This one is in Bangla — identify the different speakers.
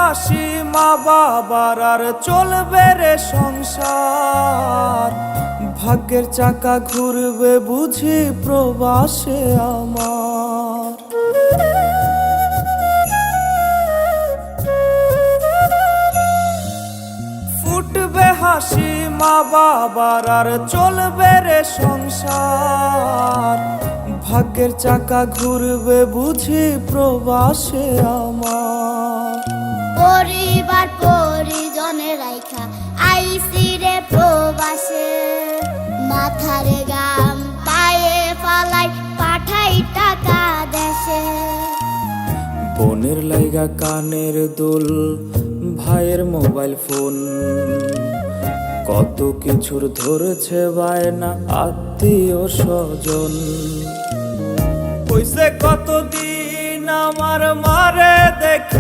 Speaker 1: হাসি মা বাবার আর চলবে রে সংসার। ভাগ্যের চাকা ঘুরবে বুঝি প্রবাসে আমার। ফুটবে হাসি মা বাবার আর চলবে রে সংসার। ভাগ্যের চাকা ঘুরবে বুঝি প্রবাসে আমার।
Speaker 2: পরিবার পরিজনের রাইখা আইসি রে প্রবাসে, মাথারে গাম পায়ে ফালাই পাঠাই টাকা দেশে।
Speaker 1: বোনের লাইগা কানের দুল, ভাইয়ের মোবাইল ফোন, কত কিছুর ধরেছে বায়না আত্মীয় স্বজন। কইছে কতদিন আমার মারে দেখি